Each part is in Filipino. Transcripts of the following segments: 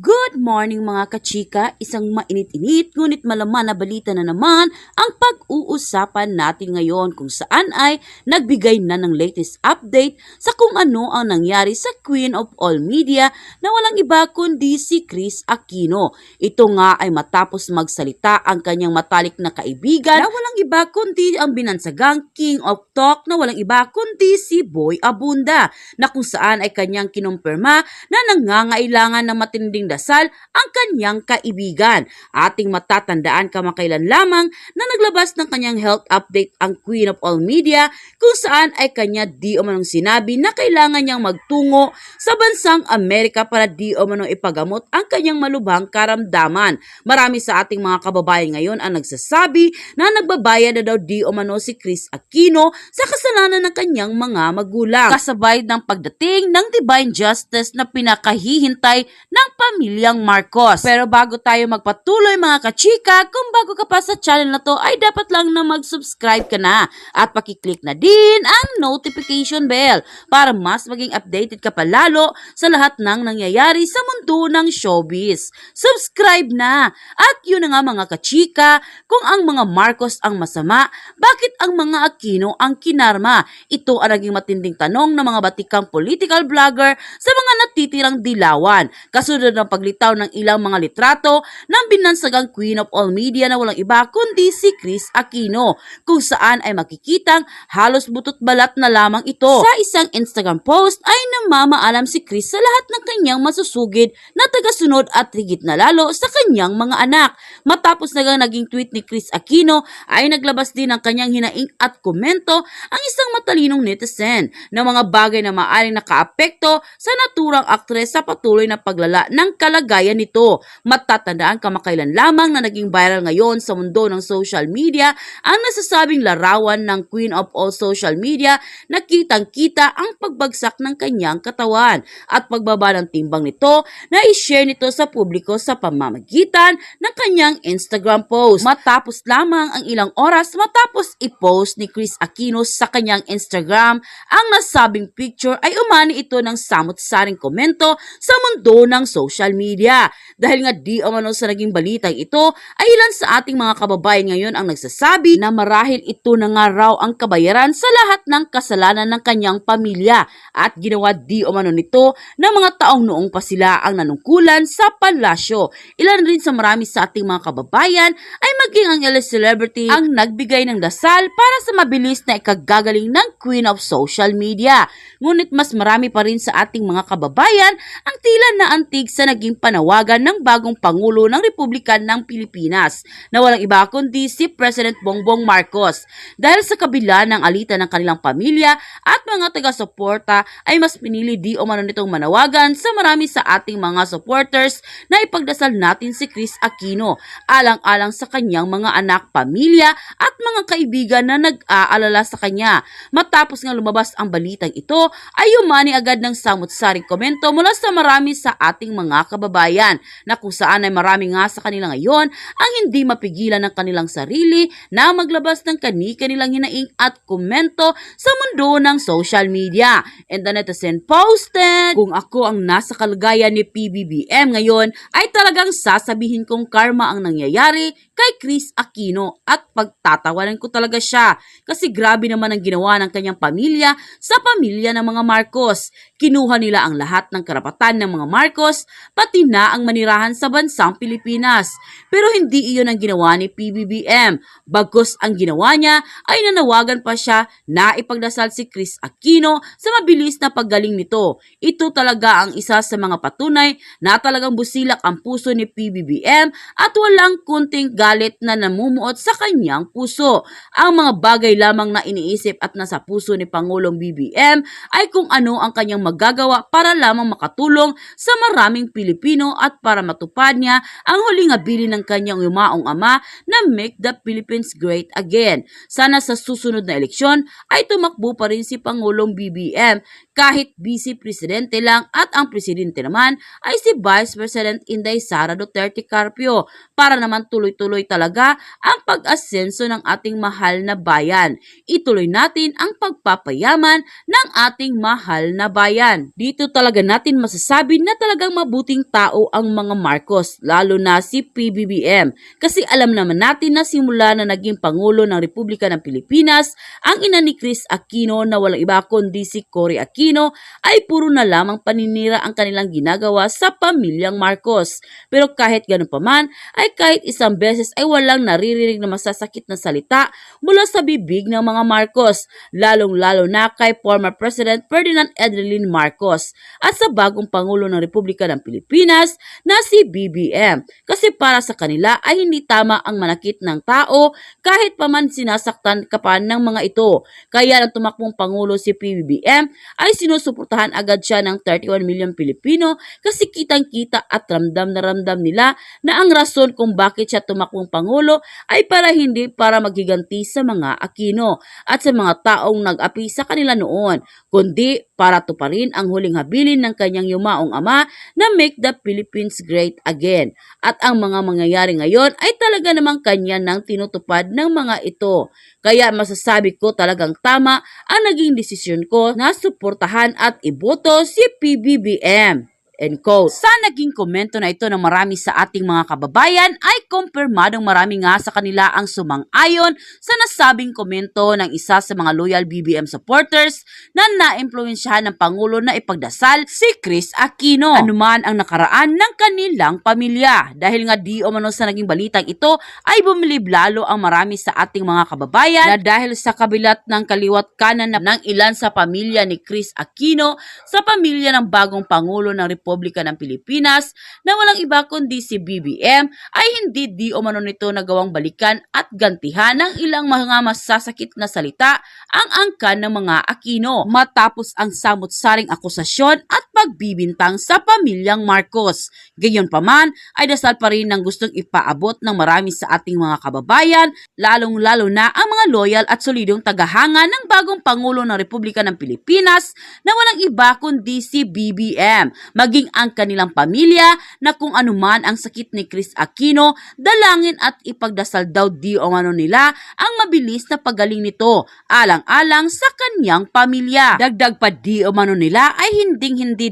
Good morning mga kachika, isang mainit-init ngunit malaman na balita na naman ang pag-uusapan natin ngayon kung saan ay nagbigay na ng latest update sa kung ano ang nangyari sa Queen of All Media na walang iba kundi si Kris Aquino. Ito nga ay matapos magsalita ang kanyang matalik na kaibigan na walang iba kundi ang binansagang King of Talk na walang iba kundi si Boy Abunda na kung saan ay kanyang kinumpirma na nangangailangan ng matinding dasal ang kanyang kaibigan. Ating matatandaan kamakailan lamang na naglabas ng kanyang health update ang Queen of All Media kung saan ay kanya di umanong sinabi na kailangan niyang magtungo sa bansang Amerika para di umanong ipagamot ang kanyang malubhang karamdaman. Marami sa ating mga kababayan ngayon ang nagsasabi na nagbabayad na daw di umano si Kris Aquino sa kasalanan ng kanyang mga magulang. Kasabay ng pagdating ng divine justice na pinakahihintay ng pamilyang Marcos. Pero bago tayo magpatuloy mga kachika, kung bago ka pa sa channel na to ay dapat lang na mag-subscribe ka na at pakiclick na din ang notification bell para mas maging updated ka pa lalo sa lahat ng nangyayari sa mundo ng showbiz. Subscribe na! At yun na nga mga kachika, kung ang mga Marcos ang masama, bakit ang mga Aquino ang kinarma? Ito ang naging matinding tanong ng mga batikang political vlogger sa mga natitirang dilawan. Kasunod ng paglitaw ng ilang mga litrato ng binansagang Queen of All Media na walang iba kundi si Kris Aquino, kung saan ay makikitang halos butot balat na lamang ito. Sa isang Instagram post ay namamaalam si Kris sa lahat ng kanyang masusugid na tagasunod at higit na lalo sa kanyang mga anak. Matapos naging tweet ni Kris Aquino ay naglabas din ng kanyang hinaing at komento ang isang matalinong netizen na mga bagay na maaaring nakaapekto sa naturang aktres sa patuloy na paglala ng kalagayan nito. Matatandaan kamakailan lamang na naging viral ngayon sa mundo ng social media ang nasasabing larawan ng Queen of All Social Media na kitang-kita ang pagbagsak ng kanyang katawan at pagbaba ng timbang nito na i-share nito sa publiko sa pamamagitan ng kanyang Instagram post. Matapos lamang ang ilang oras matapos i-post ni Kris Aquino sa kanyang Instagram ang nasabing picture ay umani ito ng samot-saring komento sa mundo ng social media. Dahil nga di umano sa naging balitang ito ay ilan sa ating mga kababayan ngayon ang nagsasabi na marahil ito na nga raw ang kabayaran sa lahat ng kasalanan ng kanyang pamilya at ginawa di umano nito ng mga taong noong pa sila ang nanungkulan sa palasyo. Ilan rin sa marami sa ating mga kababayan ay maging ang ilang celebrity ang nagbigay ng dasal para sa mabilis na ikagagaling ng Queen of Social Media. Ngunit mas marami pa rin sa ating mga kababayan ang tila naantig sa naging panawagan ng bagong Pangulo ng Republika ng Pilipinas na walang iba kundi si President Bongbong Marcos. Dahil sa kabila ng alitan ng kanilang pamilya at mga taga-suporta ay mas pinili di umano nitong manawagan sa marami sa ating mga supporters na ipagdasal natin si Kris Aquino alang-alang sa kanyang mga anak, pamilya at mga kaibigan na nag-aalala sa kanya. Matapos nga lumabas ang balitang ito ay umani agad ng samot-saring komento mula sa marami sa ating mga kababayan na kung saan ay marami nga sa kanila ngayon ang hindi mapigilan ng kanilang sarili na maglabas ng kani-kanilang hinaing at komento sa mundo ng social media. And the netizen posted, kung ako ang nasa kalagayan ni PBBM ngayon ay talagang sasabihin kong karma ang nangyayari kay Kris Aquino at pagtatawanan ko talaga siya kasi grabe naman ang ginawa ng kanyang pamilya sa pamilya ng mga Marcos. Kinuha nila ang lahat ng karapatan ng mga Marcos pati na ang manirahan sa bansang Pilipinas. Pero hindi iyon ang ginawa ni PBBM. Bagkus ang ginawa niya ay nanawagan pa siya na ipagdasal si Kris Aquino sa mabilis na paggaling nito. Ito talaga ang isa sa mga patunay na talagang busilak ang puso ni PBBM at walang kunting galit na namumuot sa kanyang puso. Ang mga bagay lamang na iniisip at nasa puso ni Pangulong BBM ay kung ano ang kanyang magagawa para lamang makatulong sa maraming Pilipino at para matupad niya ang huling habilin ng kanyang yumaong ama na make the Philippines great again. Sana sa susunod na eleksyon ay tumakbo pa rin si Pangulong BBM kahit Vice Presidente lang at ang Presidente naman ay si Vice President Inday Sara Duterte Carpio para naman tuloy-tuloy talaga ang pag-asenso ng ating mahal na bayan. Ituloy natin ang pagpapayaman ng ating mahal na bayan. Dito talaga natin masasabi na talagang mabuting tao ang mga Marcos, lalo na si PBBM. Kasi alam naman natin na simula na naging Pangulo ng Republika ng Pilipinas, ang ina ni Chris Aquino na walang iba kundi si Cory Aquino ay puro na lamang paninira ang kanilang ginagawa sa pamilyang Marcos. Pero kahit ganun pa man, ay kahit isang beses ay walang naririnig na masasakit na salita mula sa bibig ng mga Marcos, lalong-lalo na kay former President Ferdinand Edrelin Marcos at sa bagong Pangulo ng Republika ng Pilipinas na si BBM. Kasi para sa kanila ay hindi tama ang manakit ng tao kahit pa man sinasaktan ka pa ng mga ito. Kaya nang tumakbong Pangulo si PBBM ay sinusuportahan agad siya ng 31 million Pilipino kasi kitang-kita at ramdam na ramdam nila na ang rason kung bakit siya tumakbong Pangulo ay hindi para maghiganti sa mga Aquino at sa mga taong nag-api sa kanila noon, kundi para tuparin ang huling habilin ng kanyang yumaong ama na make the Philippines great again. At ang mga mangyayari ngayon ay talaga namang kanya nang tinutupad ng mga ito. Kaya masasabi ko talagang tama ang naging desisyon ko na suportahan at iboto si PBBM. End quote. Sa naging komento na ito ng marami sa ating mga kababayan ay kumpirmadong marami nga sa kanila ang sumang-ayon sa nasabing komento ng isa sa mga loyal BBM supporters na na-impluwensyahan ng Pangulo na ipagdasal si Chris Aquino anuman ang nakaraan ng kanilang pamilya. Dahil nga di umano sa naging balitang ito ay bumilib lalo ang marami sa ating mga kababayan na dahil sa kabilat ng kaliwat kanan ng ilan sa pamilya ni Chris Aquino sa pamilya ng bagong Pangulo ng Republika ng Pilipinas na walang iba kundi si BBM ay hindi di umano nito nagawang balikan at gantihan ng ilang mga masasakit na salita ang angkan ng mga Aquino matapos ang samut-saring akusasyon at pagbibintang sa pamilyang Marcos. Gayunpaman ay dasal pa rin ng gustong ipaabot ng marami sa ating mga kababayan, lalong-lalo na ang mga loyal at solidong tagahanga ng bagong Pangulo ng Republika ng Pilipinas na walang iba kundi si BBM. Maging ang kanilang pamilya na kung anuman ang sakit ni Chris Aquino, dalangin at ipagdasal daw di umano nila ang mabilis na pagaling nito, alang-alang sa kanyang pamilya. Dagdag pa di umano nila ay hindi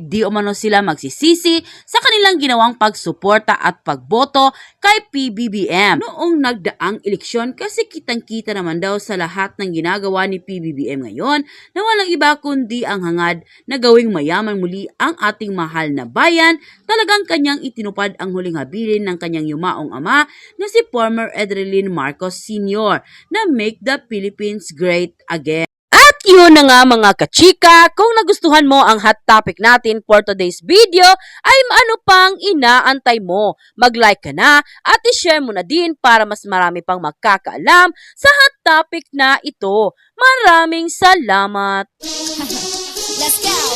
di umano sila magsisisi sa kanilang ginawang pagsuporta at pagboto kay PBBM noong nagdaang eleksyon kasi kitang-kita naman daw sa lahat ng ginagawa ni PBBM ngayon na walang iba kundi ang hangad na gawing mayaman muli ang ating mahal na bayan. Talagang kanyang itinupad ang huling habilin ng kanyang yumaong ama na si former Edrelin Marcos Sr. na make the Philippines great again. At yun na nga mga kachika, kung nagustuhan mo ang hot topic natin for today's video, ay ano pang inaantay mo? Mag-like ka na at i-share mo na din para mas marami pang magkakaalam sa hot topic na ito. Maraming salamat! Let's go!